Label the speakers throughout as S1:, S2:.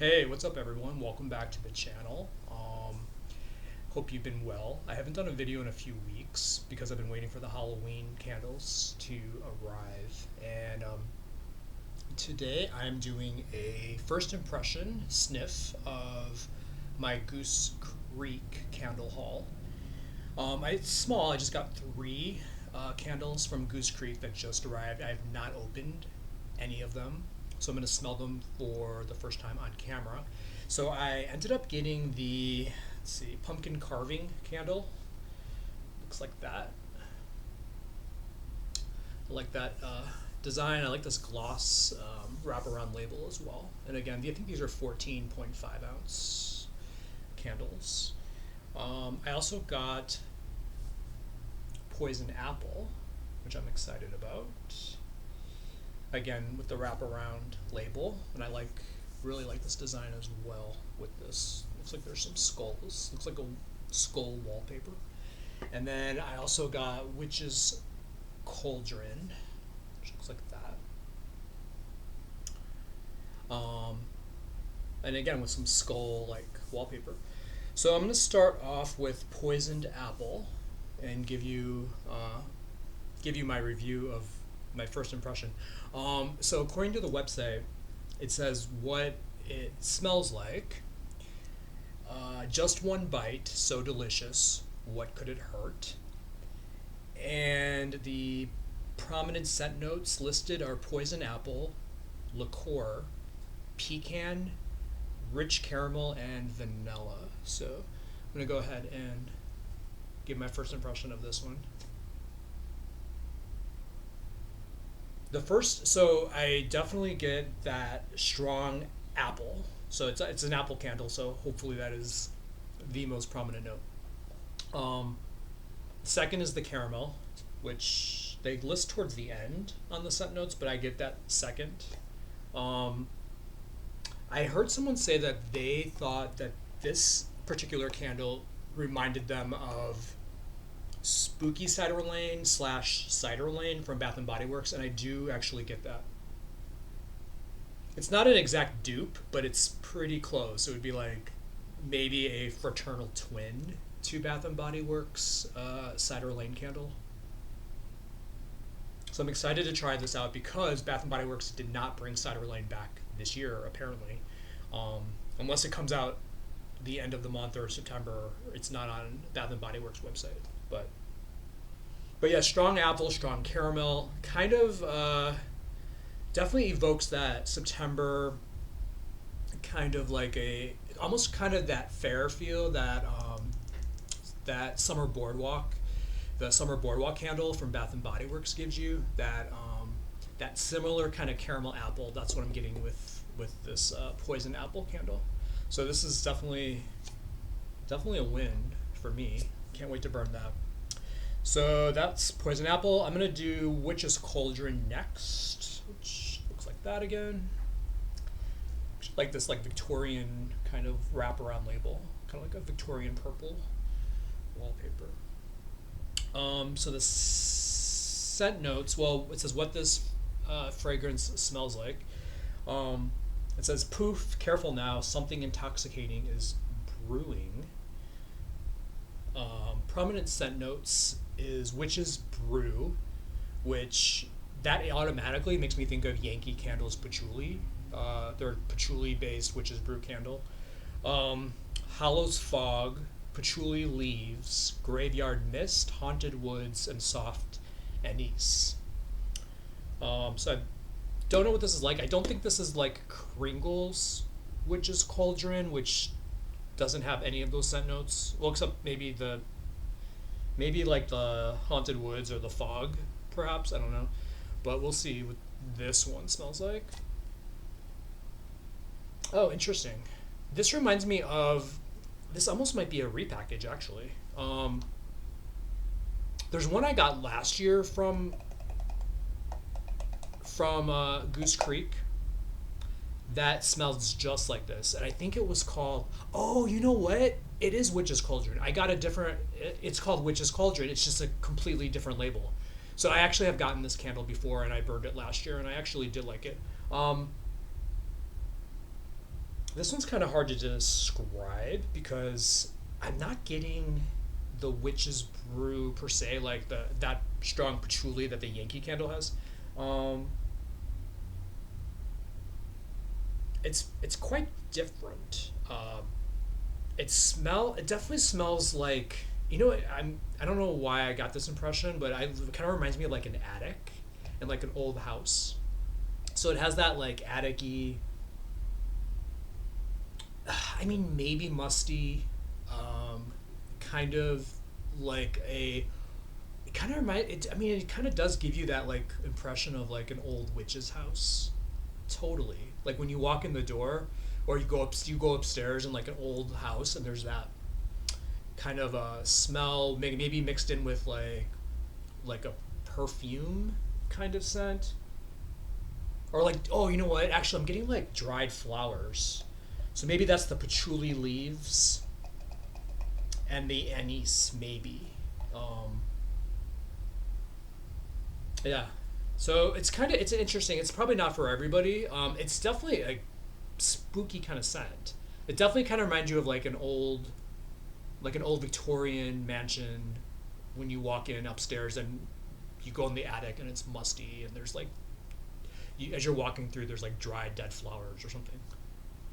S1: Hey, what's up everyone? Welcome back to the channel. Hope you've been well. I haven't done a video in a few weeks because I've been waiting for the Halloween candles to arrive. And today I'm doing a first impression sniff of my Goose Creek candle haul. It's small, I just got three candles from Goose Creek that just arrived. I have not opened any of them, so I'm going to smell them for the first time on camera. So I ended up getting the, let's see, pumpkin carving candle. Looks like that. I like that design. I like this gloss wraparound label as well. And again, I think these are 14.5 ounce candles. I also got poison apple, which I'm excited about. Again, with the wraparound label, and I really like this design as well with this. Looks like there's some skulls. Looks like a skull wallpaper. And then I also got Witch's Cauldron, which looks like that. And again with some skull like wallpaper. So I'm going to start off with poisoned apple and give you my review of my first impression. So according to the website, it says what it smells like. Just one bite, so delicious. What could it hurt? And the prominent scent notes listed are poison apple, liqueur, pecan, rich caramel, and vanilla. So I'm gonna go ahead and give my first impression of this one. So I definitely get that strong apple. So it's an apple candle, so hopefully that is the most prominent note. Second is the caramel, which they list towards the end on the scent notes, but I get that second. I heard someone say that they thought that this particular candle reminded them of Spooky Cider Lane / Cider Lane from Bath and Body Works, and I do actually get that. It's not an exact dupe, but it's pretty close. It would be like maybe a fraternal twin to Bath and Body Works Cider Lane candle. So I'm excited to try this out because Bath and Body Works did not bring Cider Lane back this year, apparently. Unless it comes out the end of the month or September, it's not on Bath and Body Works website. But yeah, strong apple, strong caramel, kind of definitely evokes that September kind of like almost kind of that fair feel that that summer boardwalk, the summer boardwalk candle from Bath and Body Works gives you that that similar kind of caramel apple. That's what I'm getting with this poison apple candle. So this is definitely a win for me. Can't wait to burn that. So that's poison apple. I'm gonna do Witch's Cauldron next, which looks like that again. Like this Victorian kind of wraparound label, kind of like a Victorian purple wallpaper. So the scent notes. Well, it says what this fragrance smells like. It says, "Poof! Careful now. Something intoxicating is brewing." Prominent scent notes is Witch's Brew, which that automatically makes me think of Yankee Candle's patchouli. Their patchouli-based Witch's Brew candle. Hollow's Fog, Patchouli Leaves, Graveyard Mist, Haunted Woods, and Soft Anise. So I don't know what this is like. I don't think this is like Kringle's Witch's Cauldron, which doesn't have any of those scent notes. Well, except maybe like the Haunted Woods or the Fog, perhaps. I don't know. But we'll see what this one smells like. Oh, interesting. This reminds me of, this almost might be a repackage actually. There's one I got last year from Goose Creek that smells just like this, and I think it was called, oh, you know what, it is Witch's Cauldron. I got a different, it's called Witch's Cauldron, it's just a completely different label. So I actually have gotten this candle before, and I burned it last year, and I actually did like it. This one's kind of hard to describe because I'm not getting the witch's brew per se, like that strong patchouli that the Yankee candle has. Um, it's quite different. It definitely smells like, I don't know why I got this impression, but it kind of reminds me of like an attic and like an old house. So it has that like attic-y, I mean maybe musty, kind of like a it kind of remind it I mean it kind of does give you that like impression of like an old witch's house. Totally. Like when you walk in the door or you go upstairs in like an old house and there's that kind of a smell maybe mixed in with like a perfume kind of scent. Or like, oh, you know what? Actually, I'm getting like dried flowers. So maybe that's the patchouli leaves and the anise maybe. Um, yeah. So it's interesting. It's probably not for everybody. It's definitely a spooky kind of scent. It definitely kind of reminds you of like an old Victorian mansion when you walk in upstairs and you go in the attic and it's musty and there's like as you're walking through there's like dried dead flowers or something.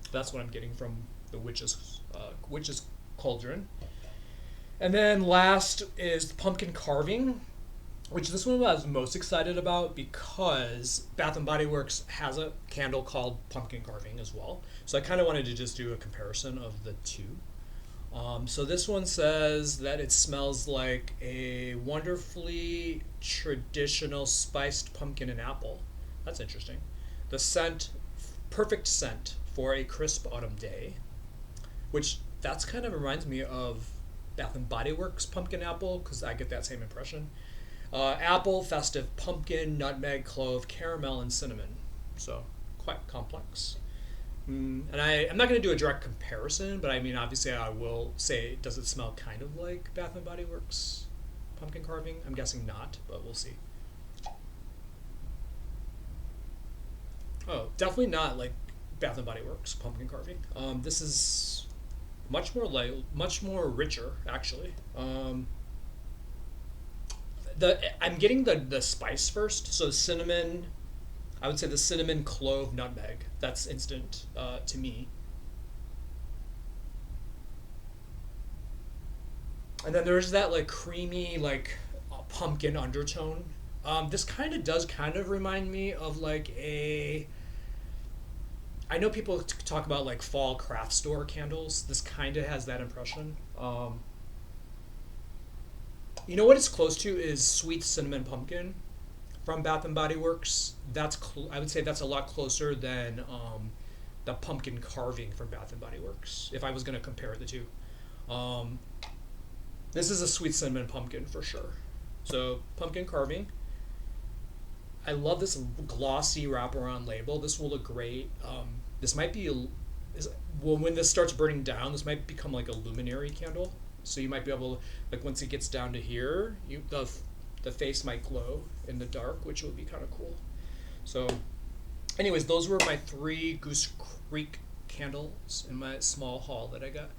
S1: That's what I'm getting from the witch's cauldron. And then last is the pumpkin carving, which this one I was most excited about because Bath and Body Works has a candle called pumpkin carving as well. So I kind of wanted to just do a comparison of the two. So this one says that it smells like a wonderfully traditional spiced pumpkin and apple. That's interesting. The scent, perfect scent for a crisp autumn day, which that's kind of reminds me of Bath and Body Works pumpkin apple because I get that same impression. Apple, festive, pumpkin, nutmeg, clove, caramel, and cinnamon. So quite complex. And I'm not going to do a direct comparison, but I mean, obviously, I will say, does it smell kind of like Bath and Body Works pumpkin carving? I'm guessing not, but we'll see. Oh, definitely not like Bath and Body Works pumpkin carving. This is much more richer actually. I'm getting the spice first, so cinnamon. I would say the cinnamon, clove, nutmeg. That's instant to me. And then there's that like creamy like pumpkin undertone. This kind of does kind of remind me of like a. I know people talk about like fall craft store candles. This kind of has that impression. You know what it's close to is sweet cinnamon pumpkin from Bath and Body Works. I would say that's a lot closer than the pumpkin carving from Bath and Body Works. If I was going to compare the two, this is a sweet cinnamon pumpkin for sure. So pumpkin carving. I love this glossy wraparound label. This will look great. This might be when this starts burning down, this might become like a luminary candle. So you might be able to, like once it gets down to here, the face might glow in the dark, which would be kind of cool. So anyways, those were my 3 Goose Creek candles in my small haul that I got.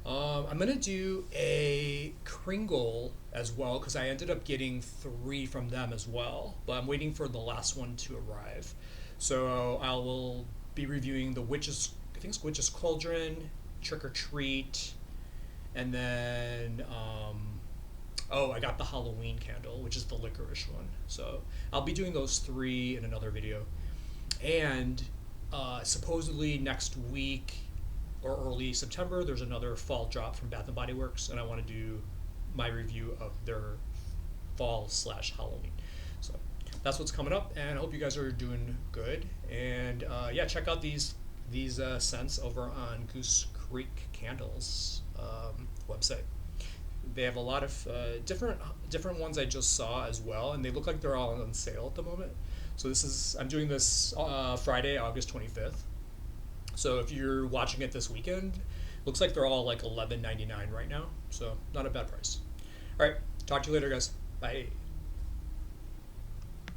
S1: I'm going to do a Kringle as well because I ended up getting 3 from them as well, but I'm waiting for the last one to arrive. So I will be reviewing the I think it's Witch's Cauldron, Trick or Treat, and then I got the Halloween candle, which is the licorice one. So I'll be doing those 3 in another video. And supposedly next week or early September, there's another fall drop from Bath and Body Works, and I want to do my review of their fall/Halloween. So that's what's coming up, and I hope you guys are doing good. And yeah, check out these scents over on Goose Creek Candles website. They have a lot of different ones I just saw as well, and they look like they're all on sale at the moment. So I'm doing this Friday, August 25th. So if you're watching it this weekend, looks like they're all like $11.99 right now. So not a bad price. All right, talk to you later, guys. Bye.